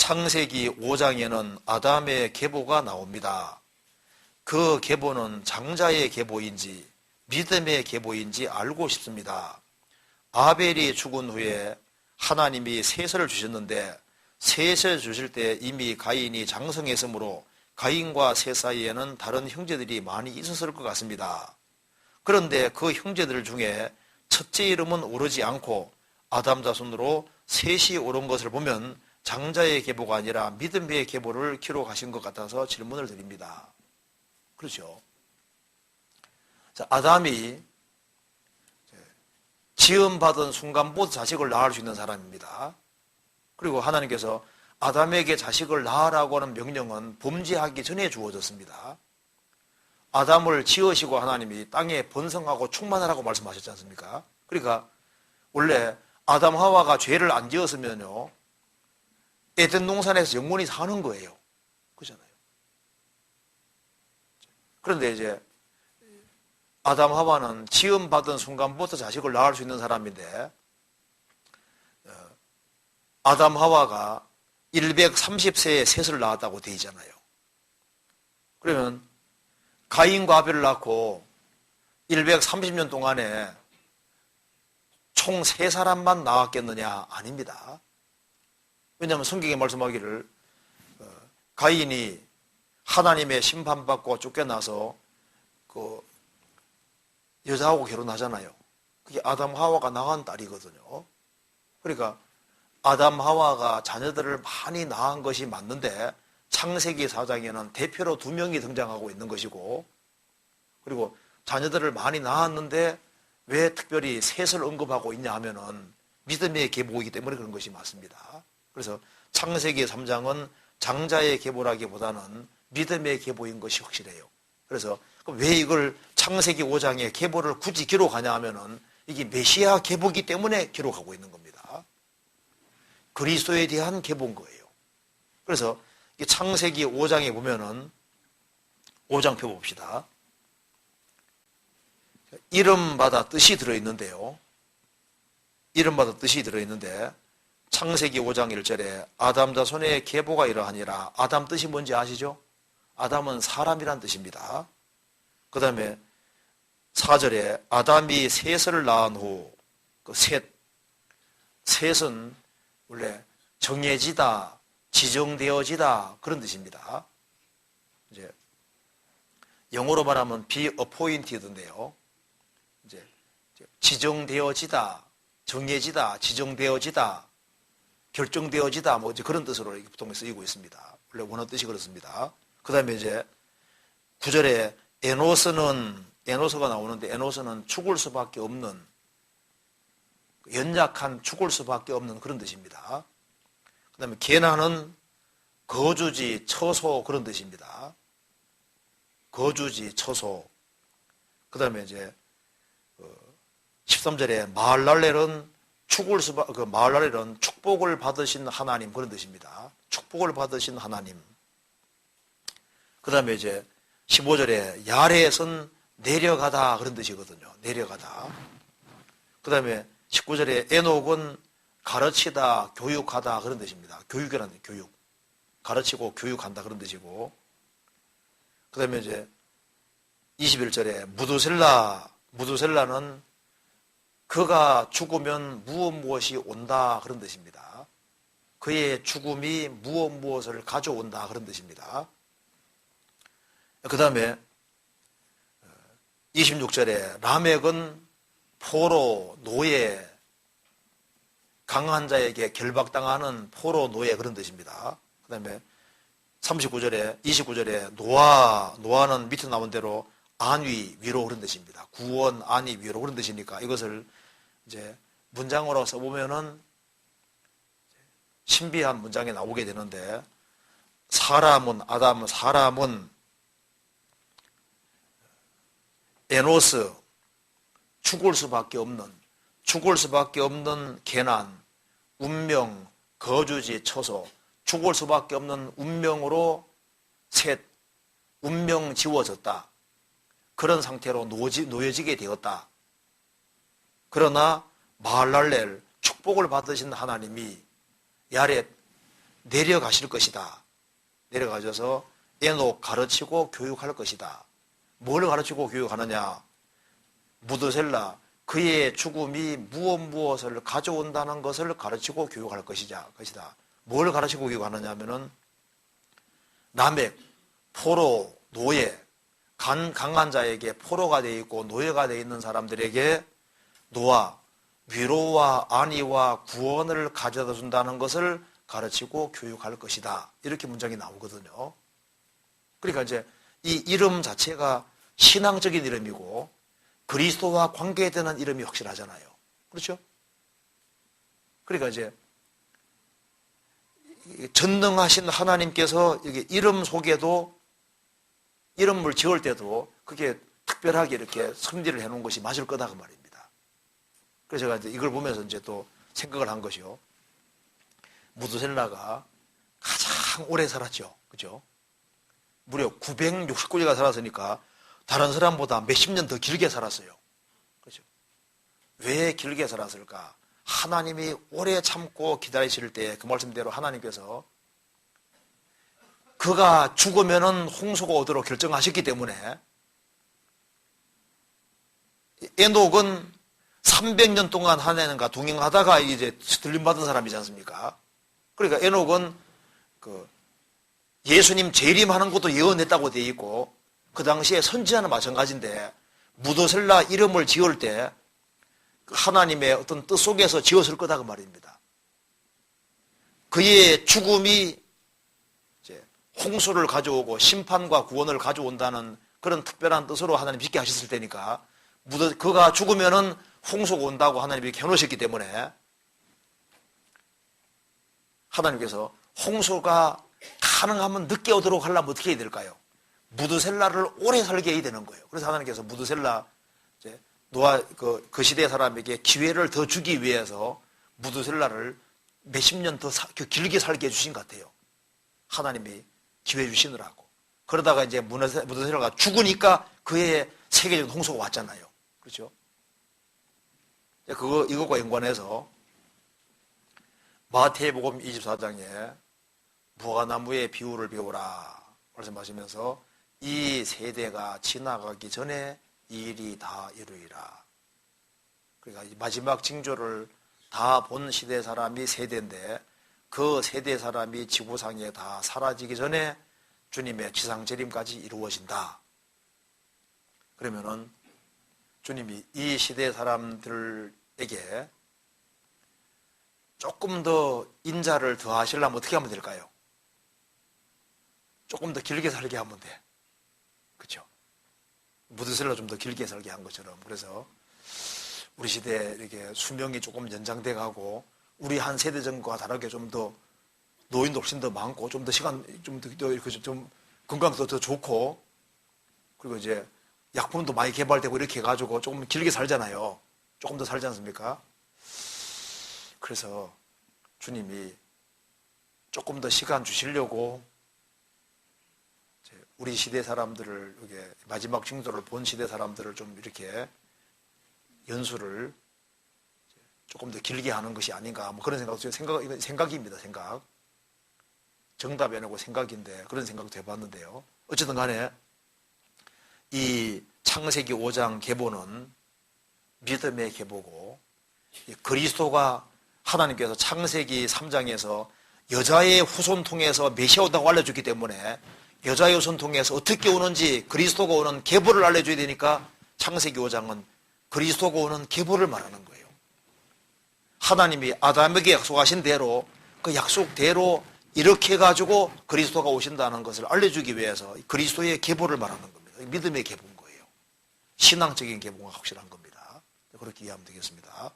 창세기 5장에는 아담의 계보가 나옵니다. 그 계보는 장자의 계보인지 믿음의 계보인지 알고 싶습니다. 아벨이 죽은 후에 하나님이 셋을 주셨는데 셋을 주실 때 이미 가인이 장성했으므로 가인과 셋 사이에는 다른 형제들이 많이 있었을 것 같습니다. 그런데 그 형제들 중에 첫째 이름은 오르지 않고 아담 자손으로 셋이 오른 것을 보면 장자의 계보가 아니라 믿음의 계보를 기록하신 것 같아서 질문을 드립니다. 그렇죠? 자, 아담이 지음받은 순간부터 자식을 낳을 수 있는 사람입니다. 그리고 하나님께서 아담에게 자식을 낳으라고 하는 명령은 범죄하기 전에 주어졌습니다. 아담을 지으시고 하나님이 땅에 번성하고 충만하라고 말씀하셨지 않습니까? 그러니까 원래 아담 하와가 죄를 안 지었으면요 에덴 동산에서 영원히 사는 거예요. 그렇잖아요. 그런데 이제 아담 하와는 지음받은 순간부터 자식을 낳을 수 있는 사람인데 아담 하와가 130세에 셋을 낳았다고 되어 있잖아요. 그러면 가인과 아벨을 낳고 130년 동안에 총 3사람만 낳았겠느냐? 아닙니다. 왜냐하면 성경에 말씀하기를 가인이 하나님의 심판받고 쫓겨나서 그 여자하고 결혼하잖아요. 그게 아담 하와가 낳은 딸이거든요. 그러니까 아담 하와가 자녀들을 많이 낳은 것이 맞는데 창세기 4장에는 대표로 2명이 등장하고 있는 것이고, 그리고 자녀들을 많이 낳았는데 왜 특별히 셋을 언급하고 있냐 하면은 믿음의 계보이기 때문에 그런 것이 맞습니다. 그래서 창세기 3장은 장자의 계보라기보다는 믿음의 계보인 것이 확실해요. 그래서 왜 이걸 창세기 5장에 계보를 굳이 기록하냐 하면은 이게 메시아 계보이기 때문에 기록하고 있는 겁니다. 그리스도에 대한 계보인 거예요. 그래서 창세기 5장에 보면은 5장 펴봅시다. 이름마다 뜻이 들어있는데요. 이름마다 뜻이 들어있는데 창세기 5장 1절에 아담 자손의 계보가 이러하니라. 아담 뜻이 뭔지 아시죠? 아담은 사람이란 뜻입니다. 그 다음에 4절에 아담이 셋을 낳은 후, 그 셋은 원래 정해지다, 지정되어지다 그런 뜻입니다. 이제 영어로 말하면 be appointed인데요. 이제 지정되어지다, 정해지다, 지정되어지다, 결정되어지다 뭐 이제 그런 뜻으로 이렇게 보통 쓰이고 있습니다. 원래 원어 뜻이 그렇습니다. 그 다음에 이제 9절에 에노스가 나오는데 에노스는 죽을 수밖에 없는, 연약한 죽을 수밖에 없는 그런 뜻입니다. 그 다음에 게나는 거주지, 처소 그런 뜻입니다. 거주지, 처소. 그 다음에 이제 13절에 마할랄렐은 마할랄렐은 축복을 받으신 하나님 그런 뜻입니다. 축복을 받으신 하나님. 그 다음에 이제 15절에 야렛은 내려가다 그런 뜻이거든요. 내려가다. 그 다음에 19절에 에녹은 가르치다, 교육하다 그런 뜻입니다. 교육이라는 뜻, 교육. 가르치고 교육한다 그런 뜻이고. 그 다음에 이제 21절에 무두셀라는 그가 죽으면 무엇이 온다 그런 뜻입니다. 그의 죽음이 무엇을 가져온다 그런 뜻입니다. 그 다음에 26절에 라멕은 포로, 노예, 강한 자에게 결박당하는 포로, 노예 그런 뜻입니다. 그 다음에 29절에 노아는 밑에 나온 대로 안위, 위로 그런 뜻입니다. 구원, 안위, 위로 그런 뜻이니까 이것을 이제 문장으로 써보면은 신비한 문장이 나오게 되는데, 사람은 에노스, 죽을 수밖에 없는 계난, 운명, 거주지, 처소, 죽을 수밖에 없는 운명으로 운명 지워졌다. 그런 상태로 놓여지게 되었다. 그러나 마할랄렐, 축복을 받으신 하나님이 야렛, 내려가실 것이다. 내려가셔서 에녹 가르치고 교육할 것이다. 뭘 가르치고 교육하느냐? 무드셀라 그의 죽음이 무엇을 가져온다는 것을 가르치고 교육할 것이다. 뭘 가르치고 교육하느냐 하면은 남획, 포로, 노예, 강한 자에게 포로가 되어 있고 노예가 되어 있는 사람들에게 노아, 위로와 안위와 구원을 가져다 준다는 것을 가르치고 교육할 것이다. 이렇게 문장이 나오거든요. 그러니까 이제 이 이름 자체가 신앙적인 이름이고 그리스도와 관계되는 이름이 확실하잖아요. 그렇죠? 그러니까 이제 전능하신 하나님께서 여기 이름 속에도 이름을 지을 때도 그게 특별하게 이렇게 성질을 해놓은 것이 맞을 거다 그 말입니다. 그래서 제가 이제 이걸 보면서 이제 또 생각을 한 것이요. 무드셀라가 가장 오래 살았죠. 그죠? 무려 969년가 살았으니까 다른 사람보다 몇십 년 더 길게 살았어요. 그죠? 왜 길게 살았을까? 하나님이 오래 참고 기다리실 때 그 말씀대로 하나님께서 그가 죽으면은 홍수가 오도록 결정하셨기 때문에 에녹은 300년 동안 하나님과 동행하다가 이제 들림받은 사람이지 않습니까? 그러니까 에녹은 그 예수님 재림하는 것도 예언했다고 되어 있고 그 당시에 선지자는 마찬가지인데 무드셀라 이름을 지을 때 하나님의 어떤 뜻 속에서 지었을 거다 그 말입니다. 그의 죽음이 이제 홍수를 가져오고 심판과 구원을 가져온다는 그런 특별한 뜻으로 하나님 짓게 하셨을 테니까 그가 죽으면은 홍수가 온다고 하나님이 해놓으셨기 때문에 하나님께서 홍수가 가능하면 늦게 오도록 하려면 어떻게 해야 될까요? 무드셀라를 오래 살게 해야 되는 거예요. 그래서 하나님께서 무드셀라 노아 그 시대 사람에게 기회를 더 주기 위해서 무드셀라를 몇십 년 더 길게 살게 해주신 것 같아요. 하나님이 기회 주시느라고. 그러다가 이제 무드셀라가 죽으니까 그의 세계적인 홍수가 왔잖아요. 그렇죠? 이것과 연관해서 마태복음 24장에 무화과나무의 비유를 배우라 말씀하시면서 이 세대가 지나가기 전에 이 일이 다 이루리라. 그러니까 마지막 징조를 다 본 시대 사람이 세대인데 그 세대 사람이 지구상에 다 사라지기 전에 주님의 지상재림까지 이루어진다. 그러면은 주님이 이 시대 사람들에게 조금 더 인자를 더 하시려면 어떻게 하면 될까요? 조금 더 길게 살게 하면 돼. 그렇죠? 무드셀라 좀 더 길게 살게 한 것처럼. 그래서 우리 시대에 이렇게 수명이 조금 연장돼 가고 우리 한 세대 전과 다르게 좀 더 노인도 훨씬 더 많고 좀 더 시간 좀 건강도 더 좋고 그리고 이제 약품도 많이 개발되고 이렇게 해가지고 조금 길게 살잖아요. 조금 더 살지 않습니까? 그래서 주님이 조금 더 시간 주시려고 우리 시대 사람들을 이렇게 마지막 징조를 본 시대 사람들을 좀 이렇게 연수를 조금 더 길게 하는 것이 아닌가 뭐 그런 생각입니다. 생각. 정답이 아니고 생각인데 그런 생각도 해봤는데요. 어쨌든 간에 이 창세기 5장 계보는 믿음의 계보고 그리스도가 하나님께서 창세기 3장에서 여자의 후손 통해서 메시아 온다고 알려줬기 때문에 여자의 후손 통해서 어떻게 오는지 그리스도가 오는 계보를 알려줘야 되니까 창세기 5장은 그리스도가 오는 계보를 말하는 거예요. 하나님이 아담에게 약속하신 대로 그 약속대로 이렇게 해가지고 그리스도가 오신다는 것을 알려주기 위해서 그리스도의 계보를 말하는 겁니다. 믿음의 계보인 거예요. 신앙적인 계보가 확실한 겁니다. 그렇게 이해하면 되겠습니다.